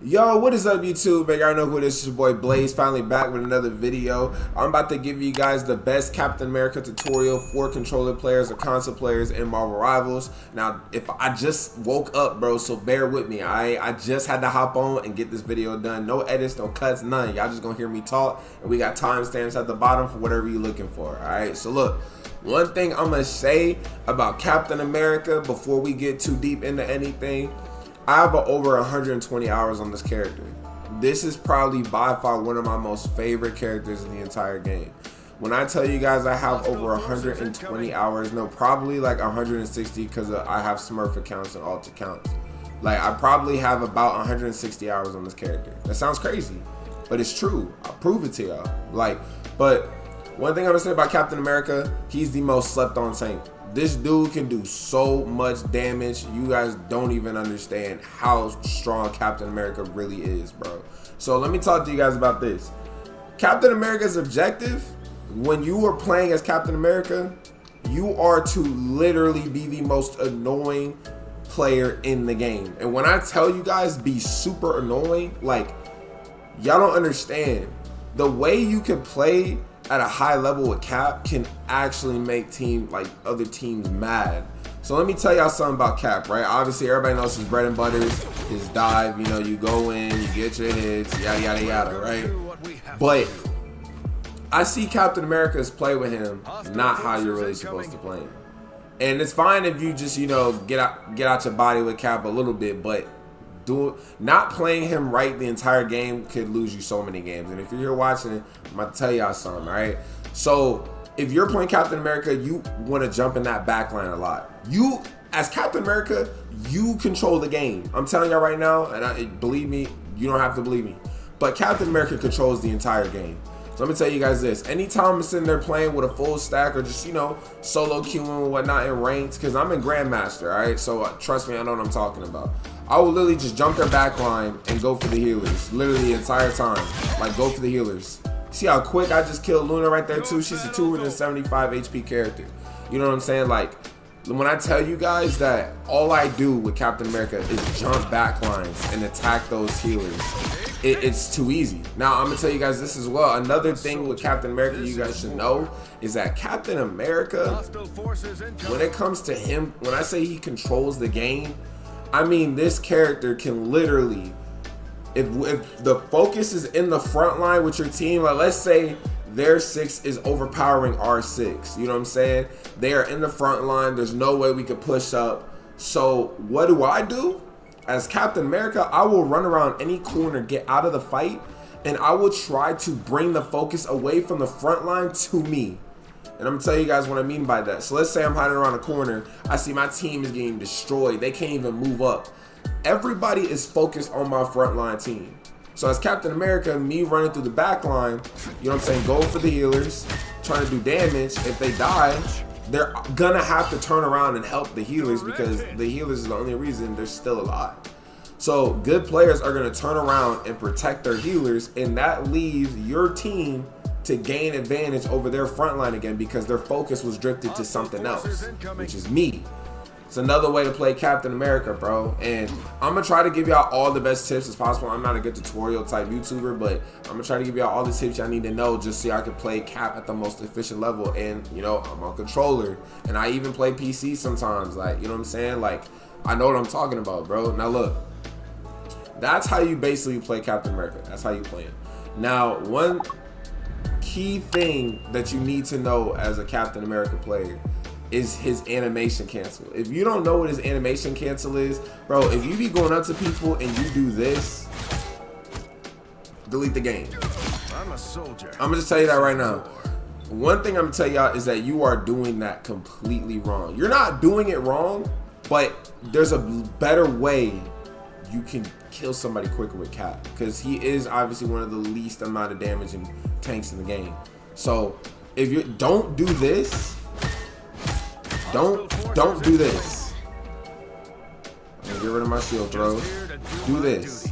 Yo, what is up, YouTube? Man, y'all know who this is. Your boy Blaze, finally back with another video. I'm about to give you guys the best Captain America tutorial for controller players or console players in Marvel Rivals. Now, if I just woke up, bro, so bear with me. I just had to hop on and get this video done. No edits, no cuts, none. Y'all just gonna hear me talk, and we got timestamps at the bottom for whatever you're looking for. All right, so look. One thing I'm gonna say about Captain America before we get too deep into anything, I have over 120 hours on this character. This is probably by far one of my most favorite characters in the entire game. When I tell you guys I have over 120 hours, no, probably like 160 because I have Smurf accounts and alt accounts. Like, I probably have about 160 hours on this character. That sounds crazy, but it's true. I'll prove it to y'all. But one thing I'm gonna say about Captain America, he's the most slept on tank. This dude can do so much damage. You guys don't even understand how strong Captain America really is, bro. So let me talk to you guys about this. Captain America's objective, when you are playing as Captain America, you are to literally be the most annoying player in the game. And when I tell you guys be super annoying, like, y'all don't understand. The way you can play at a high level with Cap can actually make other teams mad. So let me tell y'all something about Cap, right? Obviously everybody knows his bread and butter, his dive, you know, you go in, you get your hits, yada yada yada, right? But I see Captain America's play with him not how you're really supposed to play him. And it's fine if you just, you know, get out your body with Cap a little bit, but not playing him right the entire game could lose you so many games. And if you're here watching, I'm about to tell y'all something, all right? So if you're playing Captain America, you want to jump in that back line a lot. You, as Captain America, you control the game. I'm telling y'all right now, and believe me, you don't have to believe me, but Captain America controls the entire game. So let me tell you guys this. Anytime I'm sitting there playing with a full stack or just, you know, solo queuing and whatnot in ranks, because I'm in Grandmaster, all right? So trust me, I know what I'm talking about. I will literally just jump their back line and go for the healers. Literally the entire time. Like, go for the healers. See how quick I just killed Luna right there too? She's a 275 HP character. You know what I'm saying? Like, when I tell you guys that all I do with Captain America is jump back lines and attack those healers, it's too easy. Now, I'm gonna tell you guys this as well. Another thing with Captain America you guys should know is that Captain America, when it comes to him, when I say he controls the game, I mean this character can literally, if the focus is in the front line with your team, like let's say their 6 is overpowering our 6, you know what I'm saying? They are in the front line, there's no way we could push up. So what do? As Captain America, I will run around any corner, get out of the fight, and I will try to bring the focus away from the front line to me. And I'm gonna tell you guys what I mean by that. So let's say I'm hiding around a corner, I see my team is getting destroyed, they can't even move up. Everybody is focused on my frontline team. So as Captain America, me running through the back line, you know what I'm saying, going for the healers, trying to do damage. If they die, they're gonna have to turn around and help the healers because the healers is the only reason they're still alive. So good players are gonna turn around and protect their healers, and that leaves your team to gain advantage over their front line again because their focus was drifted to something else, which is me. It's another way to play Captain America, bro. And I'm gonna try to give y'all all the best tips as possible. I'm not a good tutorial type YouTuber, but I'm gonna try to give y'all all the tips y'all need to know just so y'all can play Cap at the most efficient level. And you know, I'm on controller, and I even play PC sometimes. Like, you know what I'm saying? Like, I know what I'm talking about, bro. Now look, that's how you basically play Captain America. That's how you play him. Now, one key thing that you need to know as a Captain America player is his animation cancel. If you don't know what his animation cancel is, bro, if you be going up to people and you do this, delete the game. I'm a soldier. I'm gonna just tell you that right now. One thing I'm gonna tell y'all is that you are doing that completely wrong. You're not doing it wrong, but there's a better way you can kill somebody quicker with Cap, because he is obviously one of the least amount of damaging tanks in the game. So if you don't do this, don't do this. I'm gonna get rid of my shield throws. Do this.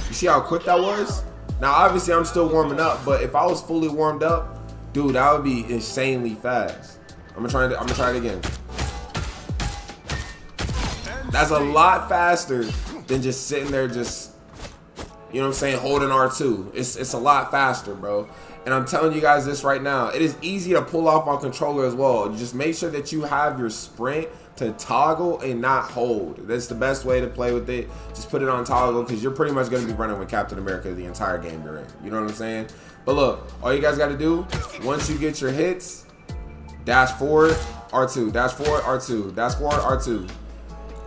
You see how quick that was? Now obviously I'm still warming up, but if I was fully warmed up, dude, that would be insanely fast. I'm gonna try it again. That's a lot faster than just sitting there just, you know what I'm saying, holding R2. It's a lot faster, bro. And I'm telling you guys this right now. It is easy to pull off on controller as well. You just make sure that you have your sprint to toggle and not hold. That's the best way to play with it. Just put it on toggle because you're pretty much going to be running with Captain America the entire game you're in. You know what I'm saying? But look, all you guys got to do, once you get your hits, dash forward, R2, dash forward, R2, dash forward, R2.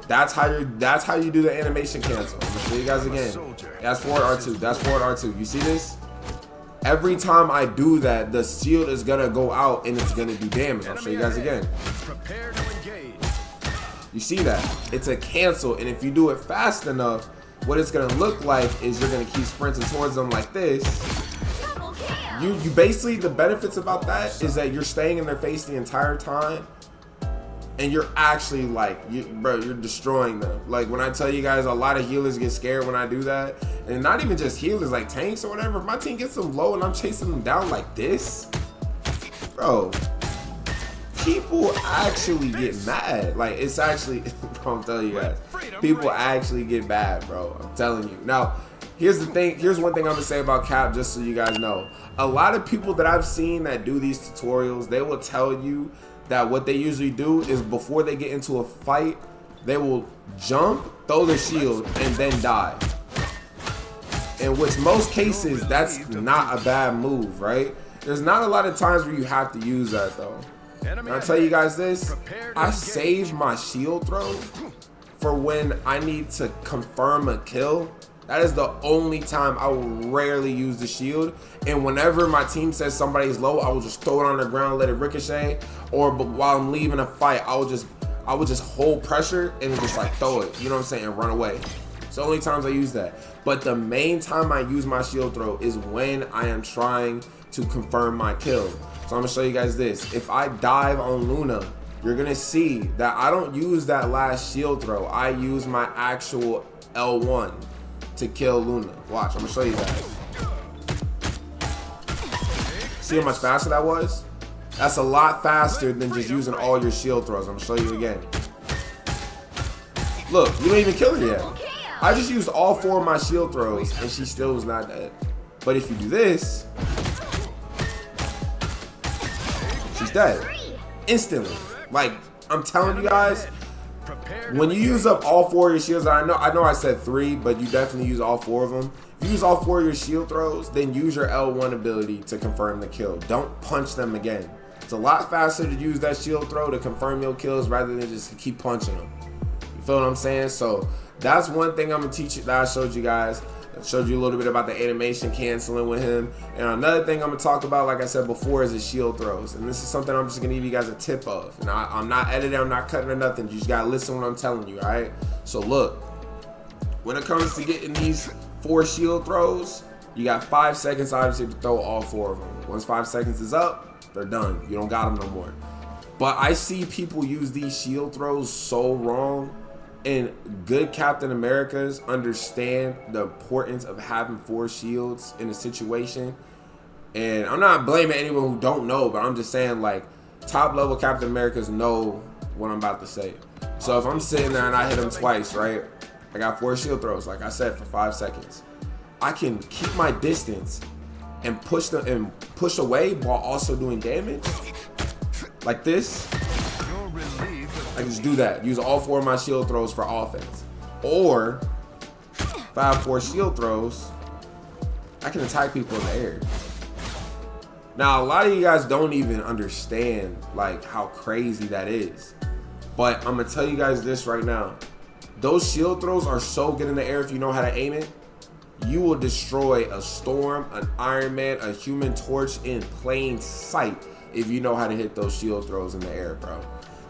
That's how you do the animation cancel. I'm gonna show you guys again. Dash forward, R2, dash forward, R2. You see this? Every time I do that, the shield is gonna go out and it's gonna do damage. I'll show you guys again. You see that? It's a cancel, and if you do it fast enough, what it's gonna look like is you're gonna keep sprinting towards them like this. You basically, the benefits about that is that you're staying in their face the entire time, and you're actually like, bro, you're destroying them. Like when I tell you guys, a lot of healers get scared when I do that, and not even just healers, like tanks or whatever. If my team gets them low and I'm chasing them down like this, bro, people actually get mad. Like it's actually, bro, I'm telling you guys, people actually get mad, bro. I'm telling you. Now, here's the thing. Here's one thing I'm gonna say about Cap, just so you guys know. A lot of people that I've seen that do these tutorials, they will tell you that what they usually do is before they get into a fight, they will jump, throw the shield, and then die. In which most cases, that's not a bad move, right? There's not a lot of times where you have to use that though. And I'll tell you guys this, I save my shield throw for when I need to confirm a kill. That is the only time I will rarely use the shield. And whenever my team says somebody's low, I will just throw it on the ground, let it ricochet. Or while I'm leaving a fight, I would just hold pressure and just like throw it, you know what I'm saying, and run away. It's the only times I use that. But the main time I use my shield throw is when I am trying to confirm my kill. So I'm gonna show you guys this. If I dive on Luna, you're gonna see that I don't use that last shield throw. I use my actual L1 to kill Luna. Watch, I'm gonna show you guys. See how much faster that was? That's a lot faster than just using all your shield throws. I'm gonna show you again. Look, you didn't even kill her yet. I just used all 4 of my shield throws and she still was not dead. But if you do this, she's dead instantly. Like, I'm telling you guys, when you use up all 4 of your shields, I know I said 3, but you definitely use all 4 of them. If you use all 4 of your shield throws, then use your L1 ability to confirm the kill. Don't punch them again. It's a lot faster to use that shield throw to confirm your kills rather than just keep punching them. You feel what I'm saying? So that's one thing I'm gonna teach you that I showed you guys. I showed you a little bit about the animation canceling with him. And another thing I'm gonna talk about, like I said before, is his shield throws. And this is something I'm just gonna give you guys a tip of. And I'm not editing, I'm not cutting or nothing. You just gotta listen to what I'm telling you, all right? So look, when it comes to getting these 4 shield throws, you got 5 seconds obviously to throw all 4 of them. Once 5 seconds is up, they're done. You don't got them no more. But I see people use these shield throws so wrong. And good Captain Americas understand the importance of having 4 shields in a situation. And I'm not blaming anyone who don't know, but I'm just saying, like, top level Captain Americas know what I'm about to say. So if I'm sitting there and I hit him twice, right? I got 4 shield throws, like I said, for 5 seconds. I can keep my distance and push them and push away while also doing damage. Like this. I can just do that. Use all 4 of my shield throws for offense. Or, if I have 4 shield throws, I can attack people in the air. Now, a lot of you guys don't even understand like how crazy that is. But I'm gonna tell you guys this right now. Those shield throws are so good in the air if you know how to aim it. You will destroy a Storm, an Iron Man, a Human Torch in plain sight if you know how to hit those shield throws in the air, bro.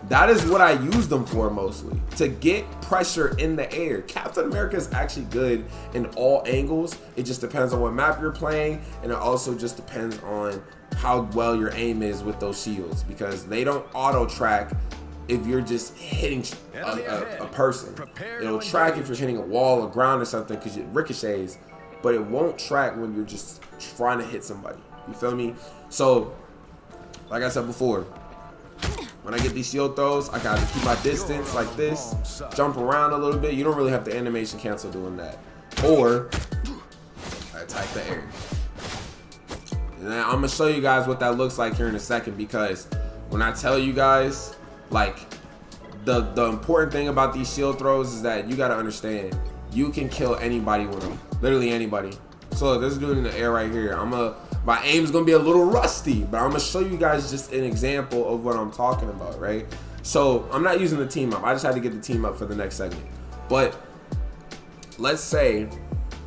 That is what I use them for mostly, to get pressure in the air. Captain America is actually good in all angles. It just depends on what map you're playing, and it also just depends on how well your aim is with those shields, because they don't auto track if you're just hitting a person. It'll track if you're hitting a wall or ground or something because it ricochets, but it won't track when you're just trying to hit somebody. You feel me? So, like I said before, when I get these shield throws, I gotta keep my distance like this, jump around a little bit. You don't really have to animation cancel doing that. Or I attack the air. And then I'm gonna show you guys what that looks like here in a second, because when I tell you guys, like, the important thing about these shield throws is that you gotta understand, you can kill anybody with them, literally anybody. So look, this dude in the air right here. My aim's gonna be a little rusty, but I'm gonna show you guys just an example of what I'm talking about, right? So I'm not using the team up. I just had to get the team up for the next segment. But let's say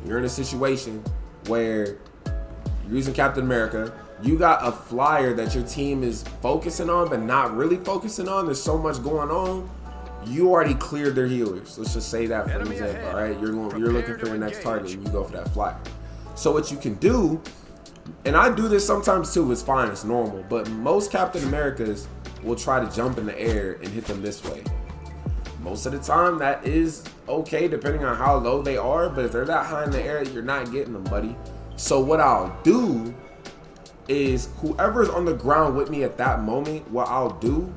you're in a situation where you're using Captain America. You got a flyer that your team is focusing on, but not really focusing on. There's so much going on. You already cleared their healers. Let's just say that for an example, all right? You're looking for your next target and you go for that flyer. So what you can do, and I do this sometimes too, it's fine, it's normal, but most Captain Americas will try to jump in the air and hit them this way. Most of the time that is okay depending on how low they are, but if they're that high in the air, you're not getting them, buddy. So what I'll do is, whoever's on the ground with me at that moment, what I'll do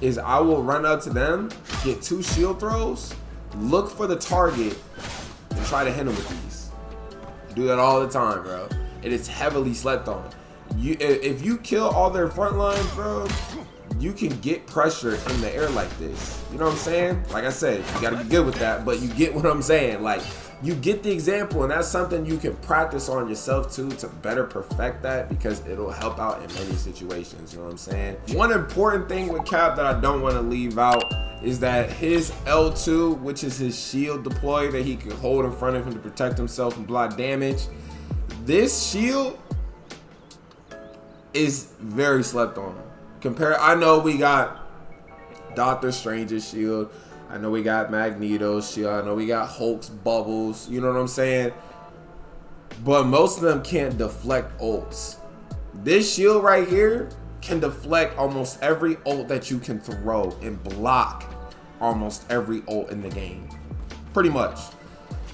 is I will run up to them, get 2 shield throws, look for the target, and try to hit them with these. I do that all the time, bro. It is heavily slept on. If you kill all their front lines, bro, you can get pressure in the air like this. You know what I'm saying? Like I said, you gotta be good with that, but you get what I'm saying. Like, you get the example, and that's something you can practice on yourself too to better perfect that, because it'll help out in many situations. You know what I'm saying? One important thing with Cap that I don't want to leave out is that his L2, which is his shield deploy that he can hold in front of him to protect himself and block damage, this shield is very slept on. I know we got Doctor Strange's shield, I know we got Magneto's shield, I know we got Hulk's bubbles, you know what I'm saying? But most of them can't deflect ults. This shield right here can deflect almost every ult that you can throw and block almost every ult in the game. Pretty much.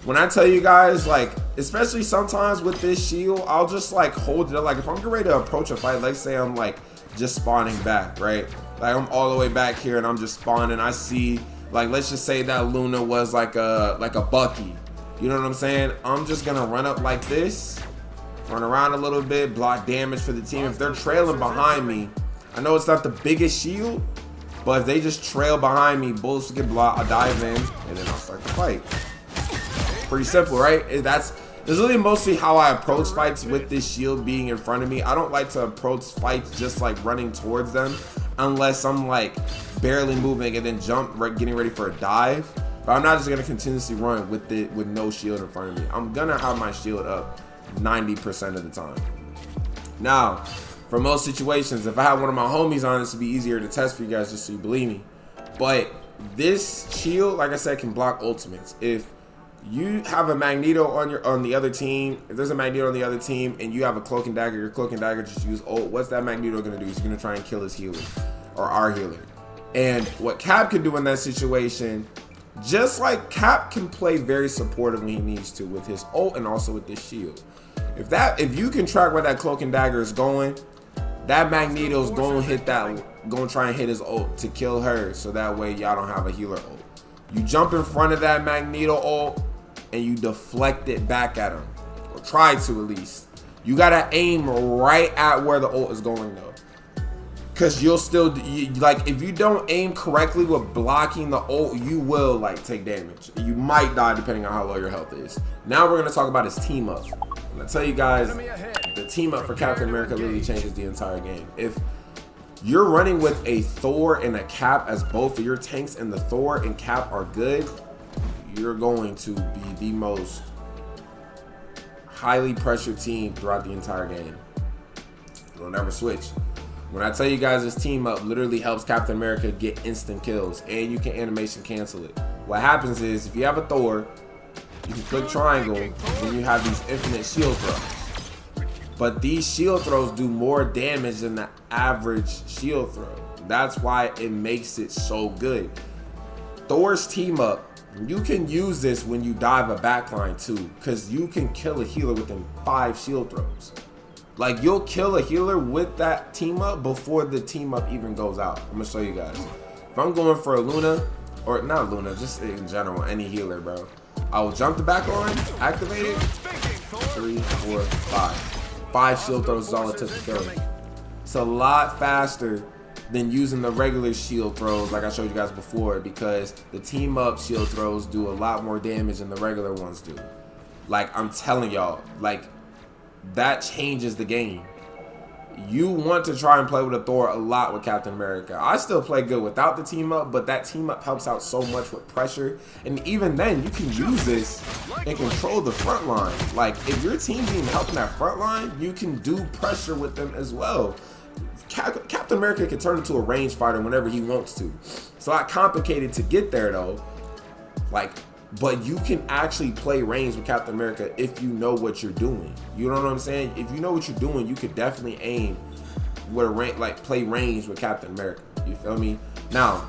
When I tell you guys, like, especially sometimes with this shield, I'll just like hold it up. Like if I'm getting ready to approach a fight, let's say I'm like just spawning back, right? Like I'm all the way back here and I'm just spawning. I see, like, let's just say that Luna was like a Bucky. You know what I'm saying? I'm just gonna run up like this, run around a little bit, block damage for the team. If they're trailing behind me, I know it's not the biggest shield, but if they just trail behind me, bullets get blocked, I'll dive in, and then I'll start the fight. Pretty simple, right? This is really mostly how I approach fights with this shield being in front of me. I don't like to approach fights just like running towards them, unless I'm like barely moving and then getting ready for a dive. But I'm not just gonna continuously run with no shield in front of me. I'm gonna have my shield up 90% of the time. Now, for most situations, if I have one of my homies on, this would be easier to test for you guys just so you believe me. But this shield, like I said, can block ultimates. If you have a Magneto on the other team, if there's a Magneto on the other team and you have a Cloak and Dagger, your Cloak and Dagger just use ult, what's that Magneto gonna do? He's gonna try and kill his healer, or our healer. And what Cap can do in that situation, just like Cap can play very supportive when he needs to with his ult and also with this shield. If you can track where that Cloak and Dagger is going, that Magneto's gonna try and hit his ult to kill her, so that way y'all don't have a healer ult. You jump in front of that Magneto ult and you deflect it back at him, or try to at least. You gotta aim right at where the ult is going though, because you'll still like, if you don't aim correctly with blocking the ult, you will like take damage. You might die depending on how low your health is. Now we're gonna talk about his team up. I'm gonna tell you guys, the team up for Captain America literally changes the entire game. If you're running with a Thor and a Cap as both of your tanks, and the Thor and Cap are good, you're going to be the most highly pressured team throughout the entire game. You'll never switch. When I tell you guys this team up literally helps Captain America get instant kills, and you can animation cancel it. What happens is, if you have a Thor, you can click triangle, and you have these infinite shield throws. But these shield throws do more damage than the average shield throw. That's why it makes it so good. Thor's team up, you can use this when you dive a backline too, because you can kill a healer within 5 shield throws. Like, you'll kill a healer with that team up before the team up even goes out. I'm gonna show you guys. If I'm going for a Luna, or not Luna, just in general, any healer, bro, I will jump the back on, activate it, 3, 4, 5. 5 shield throws is all it took to kill it. It's a lot faster than using the regular shield throws like I showed you guys before, because the team up shield throws do a lot more damage than the regular ones do. Like, I'm telling y'all, like, that changes the game. You want to try and play with a Thor a lot with Captain America. I still play good without the team up, but that team up helps out so much with pressure. And even then, you can use this and control the front line. Like, if your team needs help in that front line, you can do pressure with them as well. Captain America can turn into a range fighter whenever he wants to. It's a lot complicated to get there, though. Like, but you can actually play range with Captain America if you know what you're doing. You know what I'm saying? If you know what you're doing, you could definitely aim with a range, like play range with Captain America. You feel me? Now,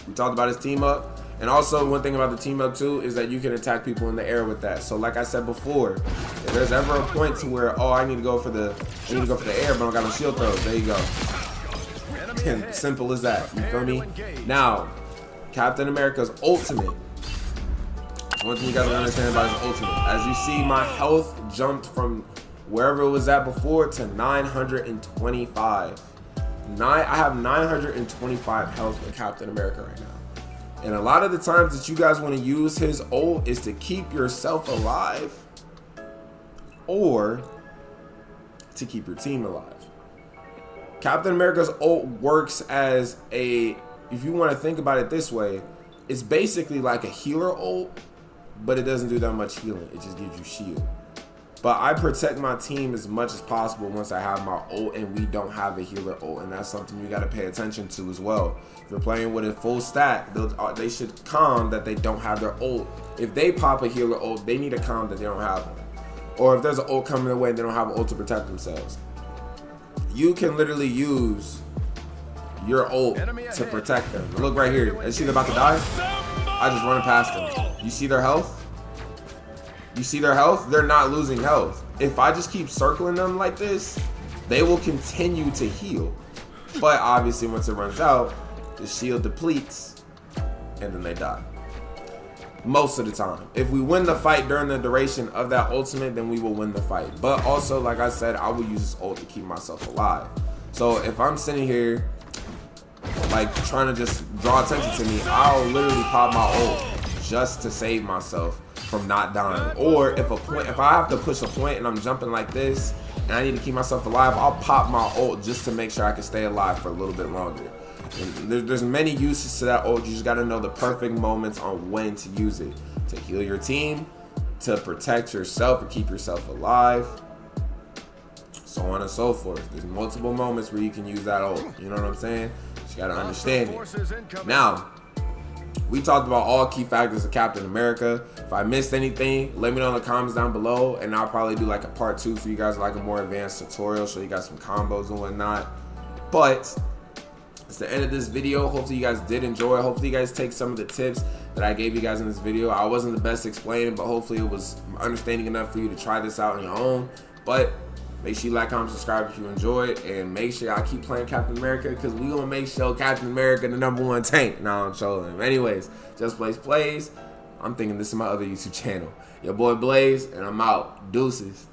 we talked about his team up, and also one thing about the team up too is that you can attack people in the air with that. So like I said before, if there's ever a point to where, oh, I need to go for the air, but I don't got no shield throws, there you go. Simple as that. You feel me? Now, Captain America's ultimate. One thing you guys gotta understand about his ultimate. As you see, my health jumped from wherever it was at before to 925. I have 925 health with Captain America right now. And a lot of the times that you guys want to use his ult is to keep yourself alive or to keep your team alive. Captain America's ult works as a, if you want to think about it this way, it's basically like a healer ult, but it doesn't do that much healing. It just gives you shield. But I protect my team as much as possible once I have my ult and we don't have a healer ult, and that's something you got to pay attention to as well. If you're playing with a full stack, they should calm that they don't have their ult. If they pop a healer ult, they need to calm that they don't have one. Or if there's an ult coming their way and they don't have an ult to protect themselves. You can literally use your ult to protect them. Look right here. You see they're about to die? I just run past them. You see their health? You see their health? They're not losing health. If I just keep circling them like this, they will continue to heal. But obviously once it runs out, the shield depletes and then they die. Most of the time. If we win the fight during the duration of that ultimate, then we will win the fight. But also, like I said, I will use this ult to keep myself alive. So if I'm sitting here like trying to just draw attention to me, I'll literally pop my ult just to save myself from not dying. Or if I have to push a point and I'm jumping like this and I need to keep myself alive, I'll pop my ult just to make sure I can stay alive for a little bit longer. And there's many uses to that ult. You just got to know the perfect moments on when to use it, to heal your team, to protect yourself and keep yourself alive, so on and so forth. There's multiple moments where you can use that ult. You know what I'm saying? You got to understand it. Now, we talked about all key factors of Captain America. If I missed anything, let me know in the comments down below, and I'll probably do like a part 2 for you guys, like a more advanced tutorial, show you guys some combos and whatnot. But it's the end of this video. Hopefully you guys did enjoy. Hopefully you guys take some of the tips that I gave you guys in this video. I wasn't the best explaining, but hopefully it was understanding enough for you to try this out on your own. But make sure you like, comment, subscribe if you enjoyed, and make sure y'all keep playing Captain America, because we gonna make sure Captain America the #1 tank. No, I'm trolling. Anyways, JustBlazePlays. I'm thinking this is my other YouTube channel. Your boy Blaze, and I'm out. Deuces.